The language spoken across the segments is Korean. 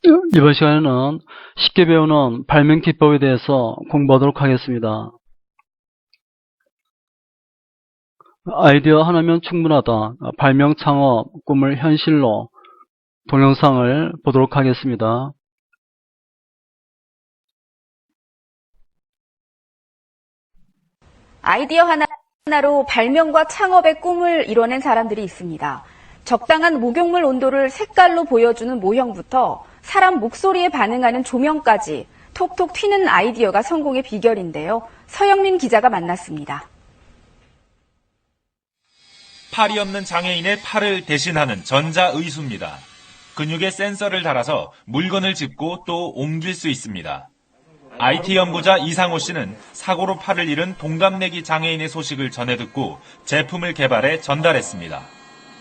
이번 시간에는 쉽게 배우는 발명 기법에 대해서 공부하도록 하겠습니다. 아이디어 하나면 충분하다. 발명 창업 꿈을 현실로 동영상을 보도록 하겠습니다. 아이디어 하나로 발명과 창업의 꿈을 이뤄낸 사람들이 있습니다. 적당한 목욕물 온도를 색깔로 보여주는 모형부터 사람 목소리에 반응하는 조명까지 톡톡 튀는 아이디어가 성공의 비결인데요. 서영민 기자가 만났습니다. 팔이 없는 장애인의 팔을 대신하는 전자의수입니다. 근육에 센서를 달아서 물건을 짚고 또 옮길 수 있습니다. IT 연구자 이상호 씨는 사고로 팔을 잃은 동갑내기 장애인의 소식을 전해 듣고 제품을 개발해 전달했습니다.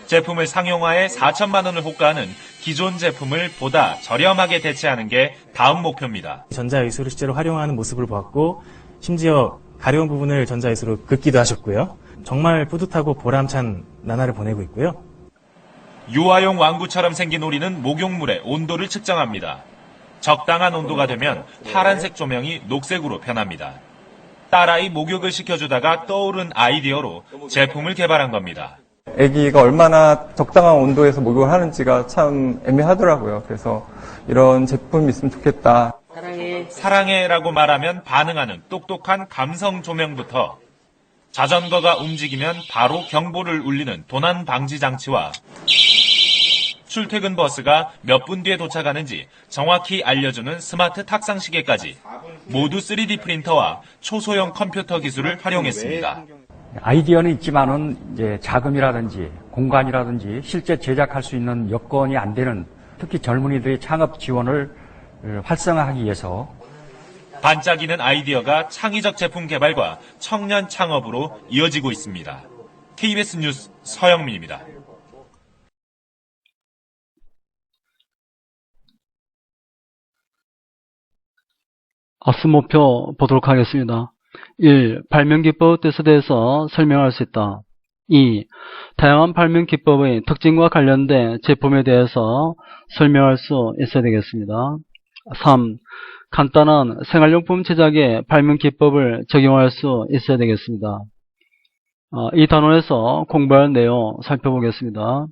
제품을 상용화해 4천만 원을 호가하는 기존 제품을 보다 저렴하게 대체하는 게 다음 목표입니다. 전자의수를 실제로 활용하는 모습을 보았고 심지어 가려운 부분을 전자의수로 긋기도 하셨고요. 정말 뿌듯하고 보람찬 나날을 보내고 있고요. 유아용 왕구처럼 생긴 오리는 목욕물의 온도를 측정합니다. 적당한 온도가 되면 파란색 조명이 녹색으로 변합니다. 딸아이 목욕을 시켜주다가 떠오른 아이디어로 제품을 개발한 겁니다. 아기가 얼마나 적당한 온도에서 목욕을 하는지가 참 애매하더라고요. 그래서 이런 제품이 있으면 좋겠다. 사랑해라고 말하면 반응하는 똑똑한 감성 조명부터 자전거가 움직이면 바로 경보를 울리는 도난 방지 장치와 출퇴근 버스가 몇 분 뒤에 도착하는지 정확히 알려주는 스마트 탁상 시계까지 모두 3D 프린터와 초소형 컴퓨터 기술을 활용했습니다. 아이디어는 있지만은 이제 자금이라든지 공간이라든지 실제 제작할 수 있는 여건이 안 되는 특히 젊은이들의 창업 지원을 활성화하기 위해서 반짝이는 아이디어가 창의적 제품 개발과 청년 창업으로 이어지고 있습니다. KBS 뉴스 서영민입니다. 앞서 목표 보도록 하겠습니다. 1. 발명 기법 뜻에 대해서 설명할 수 있다. 2. 다양한 발명 기법의 특징과 관련된 제품에 대해서 설명할 수 있어야 되겠습니다. 3. 간단한 생활용품 제작에 발명 기법을 적용할 수 있어야 되겠습니다. 이 단원에서 공부할 내용 살펴보겠습니다.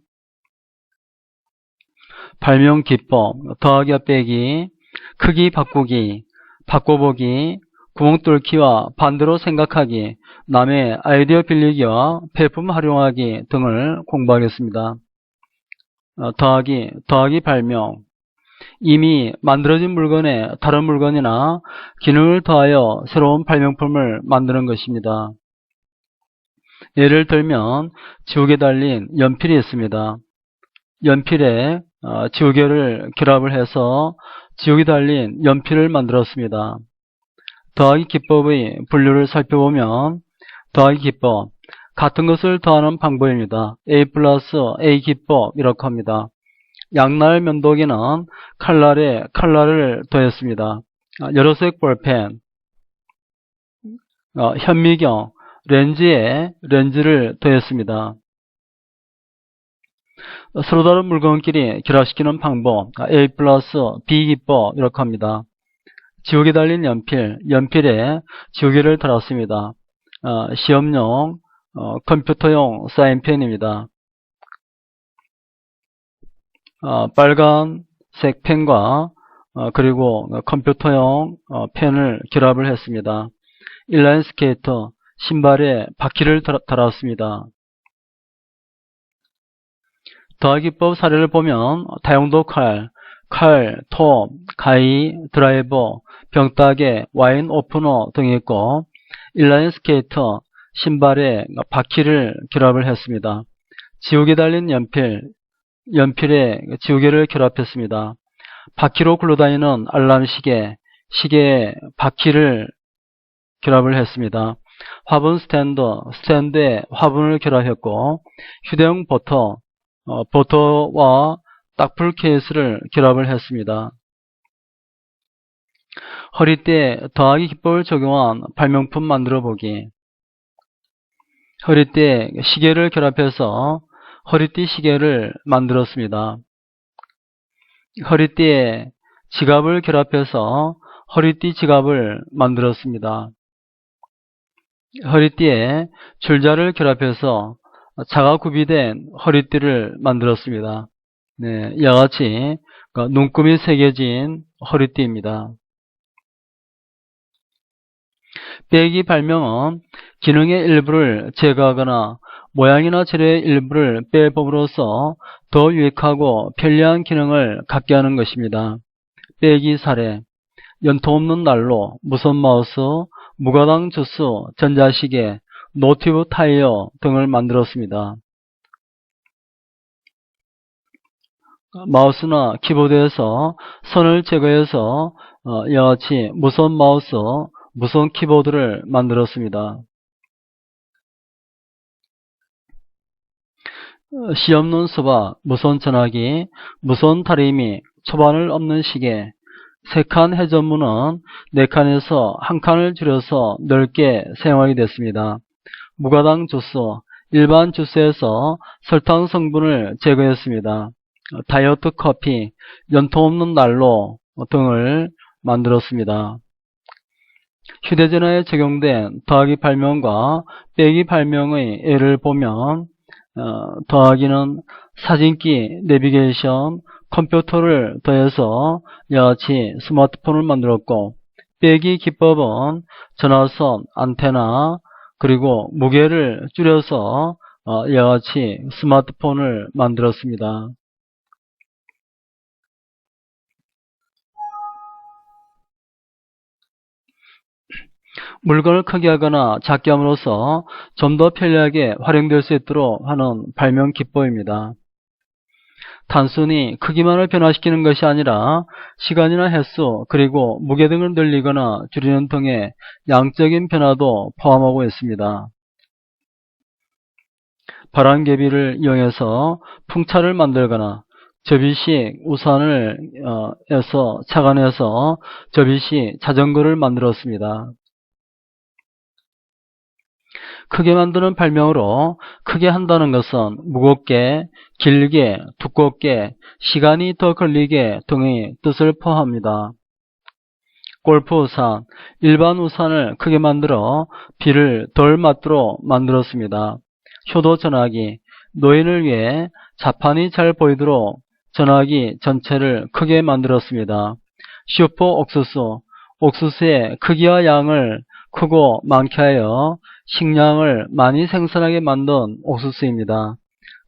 발명 기법, 더하기와 빼기, 크기 바꾸기, 바꿔보기, 구멍 뚫기와 반대로 생각하기, 남의 아이디어 빌리기와 폐품 활용하기 등을 공부하겠습니다. 더하기 발명, 이미 만들어진 물건에 다른 물건이나 기능을 더하여 새로운 발명품을 만드는 것입니다. 예를 들면 지우개 달린 연필이 있습니다. 연필에 지우개를 결합을 해서 지우개 달린 연필을 만들었습니다. 더하기 기법의 분류를 살펴보면 더하기 기법, 같은 것을 더하는 방법입니다. A 플러스 A 기법 이렇게 합니다. 양날 면도기는 칼날에 칼날을 더했습니다. 여러색 볼펜, 현미경, 렌즈에 렌즈를 더했습니다. 서로 다른 물건끼리 결합시키는 방법, A 플러스 B 기법 이렇게 합니다. 지우개 달린 연필, 연필에 지우개를 달았습니다. 시험용 컴퓨터용 사인펜입니다. 빨간색 펜과 그리고 컴퓨터용 펜을 결합을 했습니다. 인라인 스케이터, 신발에 바퀴를 달았습니다. 더하기법 사례를 보면 다용도 칼, 톱, 가위, 드라이버, 병따개, 와인 오프너 등이 있고 인라인 스케이터, 신발에 바퀴를 결합을 했습니다. 지우개 달린 연필에 지우개를 결합했습니다. 바퀴로 굴러다니는 알람 시계, 시계에 바퀴를 결합을 했습니다. 화분 스탠드에 화분을 결합했고 휴대용 버터와 딱풀 케이스를 결합을 했습니다. 허리띠에 더하기 기법을 적용한 발명품 만들어보기. 허리띠에 시계를 결합해서 허리띠 시계를 만들었습니다. 허리띠에 지갑을 결합해서 허리띠 지갑을 만들었습니다. 허리띠에 줄자를 결합해서 자가 구비된 허리띠를 만들었습니다. 네, 이와 같이 눈금이 새겨진 허리띠입니다. 빼기 발명은 기능의 일부를 제거하거나 모양이나 재료의 일부를 빼봄으로써 더 유익하고 편리한 기능을 갖게 하는 것입니다. 빼기 사례: 연통 없는 난로, 무선 마우스, 무가당 주스, 전자시계, 노트북 타이어 등을 만들었습니다. 마우스나 키보드에서 선을 제거해서 이와 같이 무선 마우스, 무선 키보드를 만들었습니다. 시없는 수박, 무선 전화기, 무선 다리미, 초반을 없는 시계, 3칸 회전문은 4칸에서 1칸을 줄여서 넓게 사용하게 됐습니다. 무가당 주스, 일반 주스에서 설탕 성분을 제거했습니다. 다이어트 커피, 연통 없는 난로 등을 만들었습니다. 휴대전화에 적용된 더하기 발명과 빼기 발명의 예를 보면 더하기는 사진기, 내비게이션, 컴퓨터를 더해서 이와 같이 스마트폰을 만들었고, 빼기 기법은 전화선, 안테나, 그리고 무게를 줄여서 이와 같이 스마트폰을 만들었습니다. 물건을 크게 하거나 작게 함으로써 좀 더 편리하게 활용될 수 있도록 하는 발명 기법입니다. 단순히 크기만을 변화시키는 것이 아니라 시간이나 횟수, 그리고 무게 등을 늘리거나 줄이는 등의 양적인 변화도 포함하고 있습니다. 바람개비를 이용해서 풍차를 만들거나 접이식 우산을 착안해서 접이식 자전거를 만들었습니다. 크게 만드는 발명으로 크게 한다는 것은 무겁게, 길게, 두껍게, 시간이 더 걸리게 등의 뜻을 포함합니다. 골프 우산, 일반 우산을 크게 만들어 비를 덜 맞도록 만들었습니다. 효도 전화기, 노인을 위해 자판이 잘 보이도록 전화기 전체를 크게 만들었습니다. 슈퍼 옥수수, 옥수수의 크기와 양을 크고 많게 하여 식량을 많이 생산하게 만든 옥수수입니다.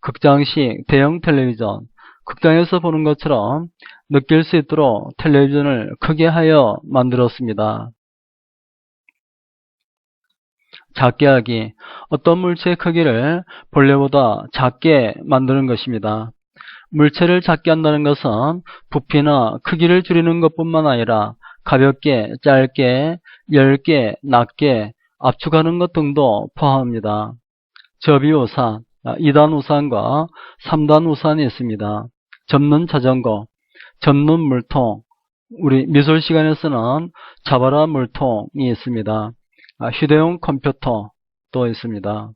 극장식 대형 텔레비전, 극장에서 보는 것처럼 느낄 수 있도록 텔레비전을 크게 하여 만들었습니다. 작게 하기, 어떤 물체의 크기를 본래보다 작게 만드는 것입니다. 물체를 작게 한다는 것은 부피나 크기를 줄이는 것뿐만 아니라 가볍게, 짧게, 얇게, 낮게 압축하는 것 등도 포함합니다. 접이우산, 2단 우산과 3단 우산이 있습니다. 접는 자전거, 접는 물통, 우리 미술 시간에서는 잡아라 물통이 있습니다. 휴대용 컴퓨터도 있습니다.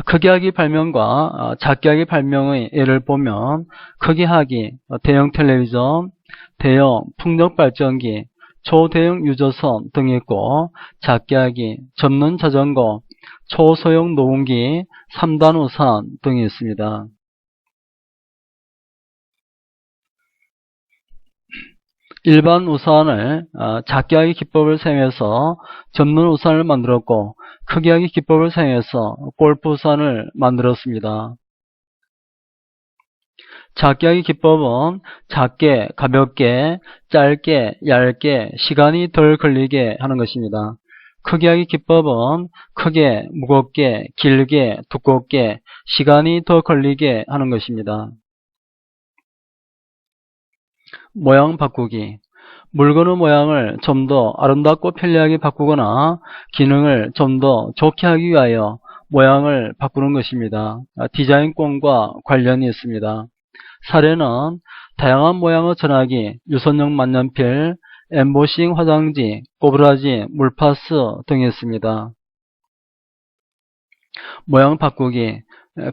크게 하기 발명과 작게 하기 발명의 예를 보면 크게 하기, 대형 텔레비전, 대형 풍력 발전기, 초대형 유조선 등이 있고, 작게 하기, 접는 자전거, 초소형 노온기, 3단 우산 등이 있습니다. 일반 우산을 작게 하기 기법을 사용해서 접는 우산을 만들었고, 크게 하기 기법을 사용해서 골프 우산을 만들었습니다. 작게 하기 기법은 작게, 가볍게, 짧게, 얇게, 시간이 덜 걸리게 하는 것입니다. 크게 하기 기법은 크게, 무겁게, 길게, 두껍게, 시간이 더 걸리게 하는 것입니다. 모양 바꾸기, 물건의 모양을 좀 더 아름답고 편리하게 바꾸거나 기능을 좀 더 좋게 하기 위하여 모양을 바꾸는 것입니다. 디자인권과 관련이 있습니다. 사례는 다양한 모양의 전화기, 유선용 만년필, 엠보싱 화장지, 꼬부라지, 물파스 등이 있습니다. 모양 바꾸기,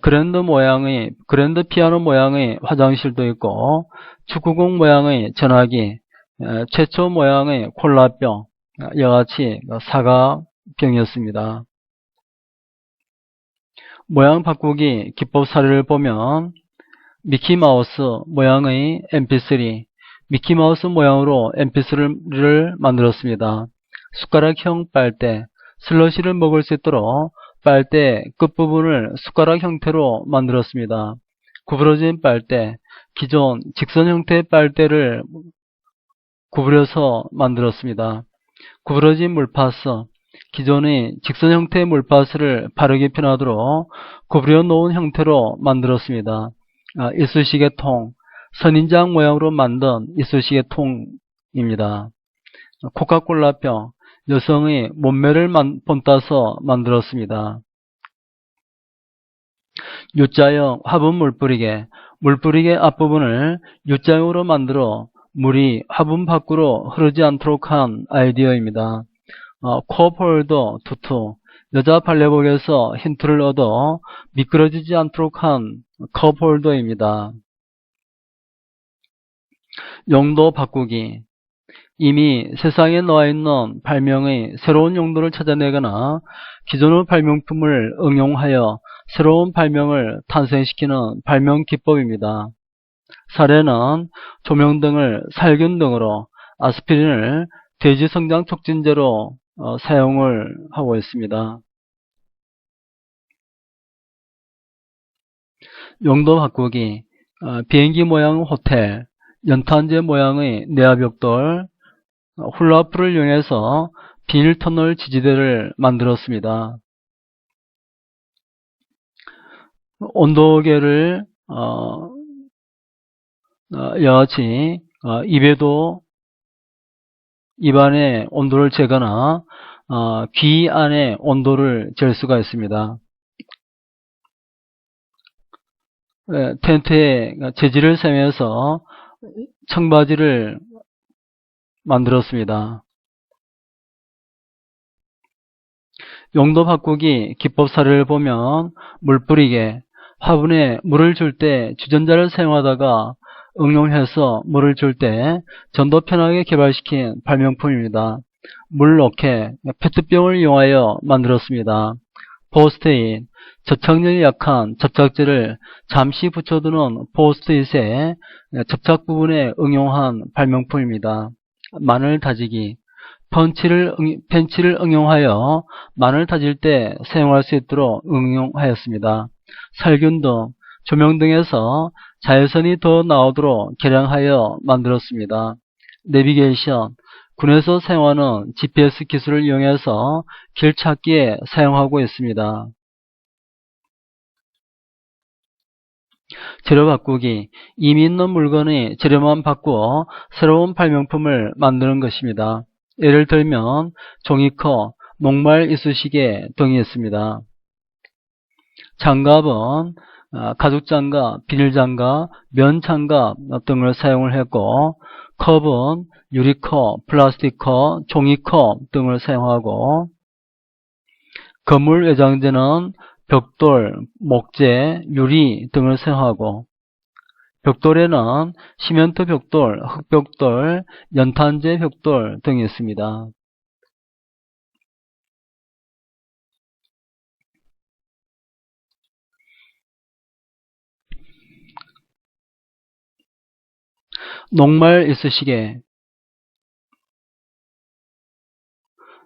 그랜드 피아노 모양의 화장실도 있고, 축구공 모양의 전화기, 최초 모양의 콜라병, 여같이 사각병이었습니다. 모양 바꾸기 기법 사례를 보면 미키마우스 모양의 mp3, 미키마우스 모양으로 mp3를 만들었습니다. 숟가락형 빨대, 슬러시를 먹을 수 있도록 빨대 끝부분을 숟가락 형태로 만들었습니다. 구부러진 빨대, 기존 직선 형태의 빨대를 구부려서 만들었습니다. 구부러진 물파스, 기존의 직선 형태의 물파스를 바르기 편하도록 구부려 놓은 형태로 만들었습니다. 이쑤시개 통, 선인장 모양으로 만든 이쑤시개 통입니다. 코카콜라병, 여성의 몸매를 본따서 만들었습니다. U자형 화분 물뿌리개, 물뿌리개 앞부분을 U자형으로 만들어 물이 화분 밖으로 흐르지 않도록 한 아이디어입니다. 컵홀더 투투, 여자 발레복에서 힌트를 얻어 미끄러지지 않도록 한 컵홀더입니다. 용도 바꾸기, 이미 세상에 나와있는 발명의 새로운 용도를 찾아내거나 기존의 발명품을 응용하여 새로운 발명을 탄생시키는 발명 기법입니다. 사례는 조명등을 살균 등으로, 아스피린을 돼지성장 촉진제로 사용을 하고 있습니다. 용도 바꾸기, 비행기 모양 호텔, 연탄재 모양의 내화벽돌, 훌라후프를 이용해서 비닐터널 지지대를 만들었습니다. 온도계를 여하치 입 안에 온도를 재거나 귀 안에 온도를 잴 수가 있습니다. 텐트에 재질을 사용해서 청바지를 만들었습니다. 용도 바꾸기 기법 사례를 보면 물뿌리개, 화분에 물을 줄 때 주전자를 사용하다가 응용해서 물을 줄 때 전도 편하게 개발시킨 발명품입니다. 물로켓, 페트병을 이용하여 만들었습니다. 포스트잇, 접착력이 약한 접착제를 잠시 붙여두는 포스트잇의 접착 부분에 응용한 발명품입니다. 마늘 다지기, 펜치를 응용하여 마늘 다질 때 사용할 수 있도록 응용하였습니다. 살균등, 조명등에서 자외선이 더 나오도록 개량하여 만들었습니다. 내비게이션, 군에서 사용하는 GPS 기술을 이용해서 길 찾기에 사용하고 있습니다. 재료 바꾸기, 이미 있는 물건의 재료만 바꾸어 새로운 발명품을 만드는 것입니다. 예를 들면 종이컵, 녹말 이쑤시개 등이 있습니다. 장갑은 가죽장갑, 비닐장갑, 면장갑 등을 사용을 했고, 컵은 유리컵, 플라스틱컵, 종이컵 등을 사용하고, 건물 외장재는 벽돌, 목재, 유리 등을 사용하고, 벽돌에는 시멘트 벽돌, 흙벽돌, 연탄재 벽돌 등이 있습니다. 녹말 이쑤시개,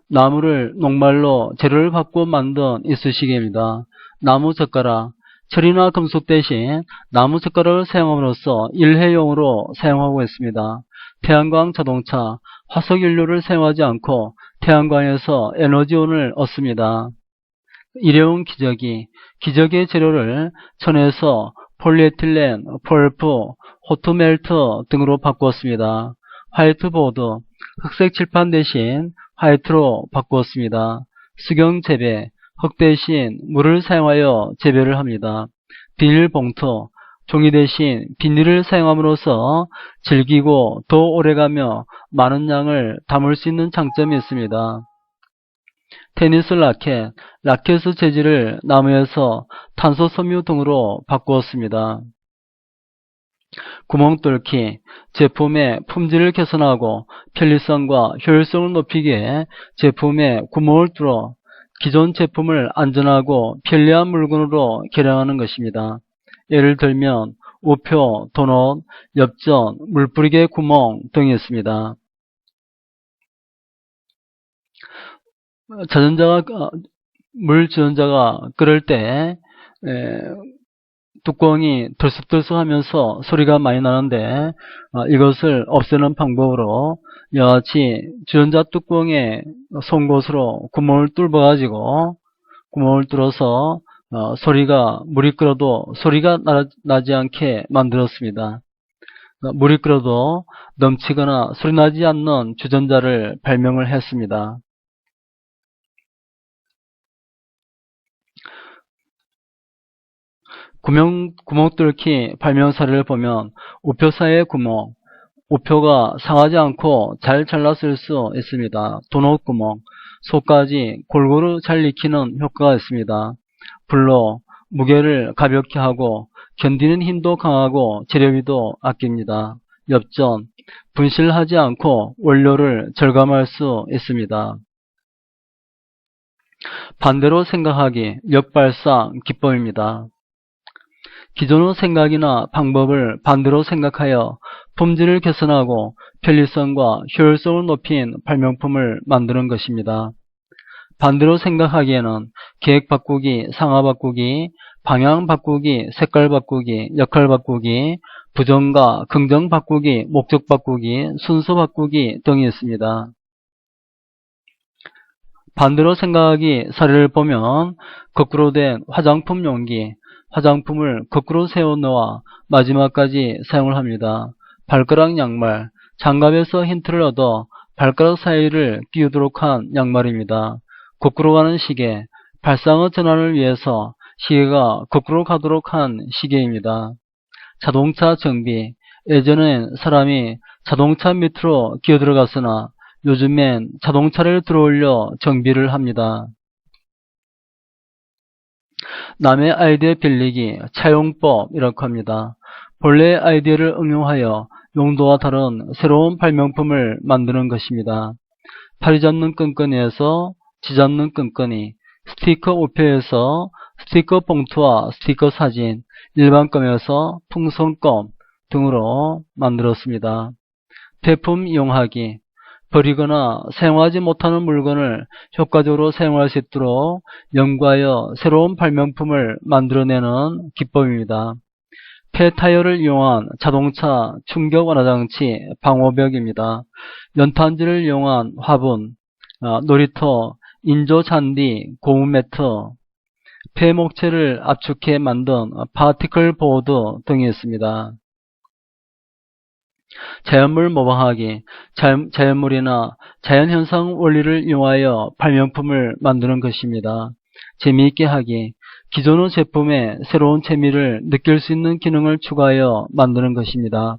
나무를 녹말로 재료를 바꾸어 만든 이쑤시개입니다. 나무젓가락, 철이나 금속 대신 나무젓가락을 사용함으로써 일회용으로 사용하고 있습니다. 태양광 자동차, 화석연료를 사용하지 않고 태양광에서 에너지원을 얻습니다. 일회용 기저귀, 기저귀의 재료를 천에서 폴리에틸렌, 펄프, 호트멜트 등으로 바꾸었습니다. 화이트보드, 흑색 칠판 대신 화이트로 바꾸었습니다. 수경 재배, 흙 대신 물을 사용하여 재배를 합니다. 비닐봉투, 종이 대신 비닐을 사용함으로써 질기고 더 오래가며 많은 양을 담을 수 있는 장점이 있습니다. 테니스 라켓, 라켓의 재질을 나무에서 탄소 섬유 등으로 바꾸었습니다. 구멍 뚫기, 제품의 품질을 개선하고 편리성과 효율성을 높이기 위해 제품에 구멍을 뚫어 기존 제품을 안전하고 편리한 물건으로 개량하는 것입니다. 예를 들면 우표, 도넛, 엽전, 물뿌리개 구멍 등이 있습니다. 물 주전자가 끓을 때 뚜껑이 들썩들썩하면서 소리가 많이 나는데 이것을 없애는 방법으로 이와 같이 주전자 뚜껑에 송곳으로 구멍을 뚫어가지고 구멍을 뚫어서 물이 끓어도 소리가 나지 않게 만들었습니다. 물이 끓어도 넘치거나 소리 나지 않는 주전자를 발명을 했습니다. 구멍 뚫기 발명 사례를 보면 우표 사이의 구멍, 우표가 상하지 않고 잘 잘랐을 수 있습니다. 도넛 구멍, 속까지 골고루 잘 익히는 효과가 있습니다. 불로 무게를 가볍게 하고 견디는 힘도 강하고 재료비도 아낍니다. 엽전, 분실하지 않고 원료를 절감할 수 있습니다. 반대로 생각하기, 역발상 기법입니다. 기존의 생각이나 방법을 반대로 생각하여 품질을 개선하고 편리성과 효율성을 높인 발명품을 만드는 것입니다. 반대로 생각하기에는 계획 바꾸기, 상하 바꾸기, 방향 바꾸기, 색깔 바꾸기, 역할 바꾸기, 부정과 긍정 바꾸기, 목적 바꾸기, 순서 바꾸기 등이 있습니다. 반대로 생각하기 사례를 보면 거꾸로 된 화장품 용기, 화장품을 거꾸로 세워 놓아 마지막까지 사용을 합니다. 발가락 양말, 장갑에서 힌트를 얻어 발가락 사이를 끼우도록 한 양말입니다. 거꾸로 가는 시계, 발상의 전환을 위해서 시계가 거꾸로 가도록 한 시계입니다. 자동차 정비, 예전엔 사람이 자동차 밑으로 기어 들어갔으나 요즘엔 자동차를 들어올려 정비를 합니다. 남의 아이디어 빌리기, 차용법 이라고 합니다. 본래의 아이디어를 응용하여 용도와 다른 새로운 발명품을 만드는 것입니다. 팔이 잡는 끈끈이에서 지 잡는 끈끈이, 스티커 우표에서 스티커 봉투와 스티커 사진, 일반껌에서 풍선껌 등으로 만들었습니다. 폐품 이용하기, 버리거나 사용하지 못하는 물건을 효과적으로 사용할 수 있도록 연구하여 새로운 발명품을 만들어내는 기법입니다. 폐타이어를 이용한 자동차 충격 완화장치 방호벽입니다. 연탄재를 이용한 화분, 놀이터, 인조 잔디, 고무 매트, 폐목재를 압축해 만든 파티클 보드 등이 있습니다. 자연물 모방하기, 자연물이나 자연현상 원리를 이용하여 발명품을 만드는 것입니다. 재미있게 하기, 기존의 제품에 새로운 재미를 느낄 수 있는 기능을 추가하여 만드는 것입니다.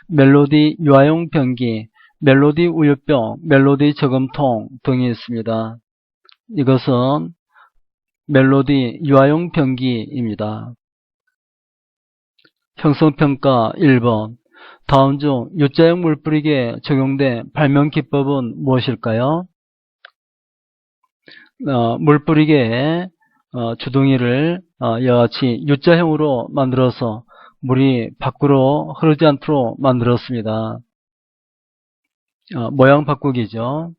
멜로디 유아용 변기, 멜로디 우유병, 멜로디 저금통 등이 있습니다. 이것은 멜로디 유아용 변기입니다. 형성평가 1번. 다음 중 유자형 물뿌리기에 적용된 발명 기법은 무엇일까요? 물뿌리기에 주둥이를 이와 같이 U자형으로 만들어서 물이 밖으로 흐르지 않도록 만들었습니다. 모양 바꾸기죠.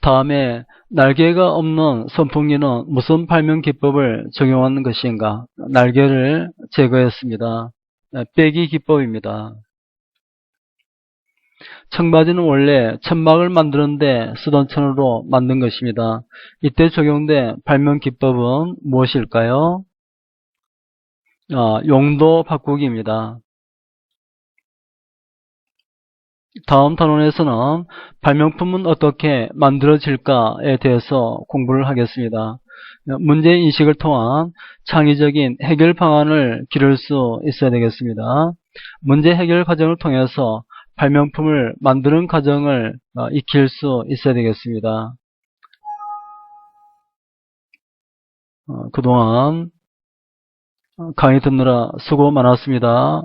다음에 날개가 없는 선풍기는 무슨 발명 기법을 적용하는 것인가? 날개를 제거했습니다. 빼기 기법입니다. 청바지는 원래 천막을 만드는데 쓰던 천으로 만든 것입니다. 이때 적용된 발명 기법은 무엇일까요? 용도 바꾸기입니다. 다음 단원에서는 발명품은 어떻게 만들어질까에 대해서 공부를 하겠습니다. 문제인식을 통한 창의적인 해결 방안을 기를 수 있어야 되겠습니다. 문제 해결 과정을 통해서 발명품을 만드는 과정을 익힐 수 있어야 되겠습니다. 그동안 강의 듣느라 수고 많았습니다.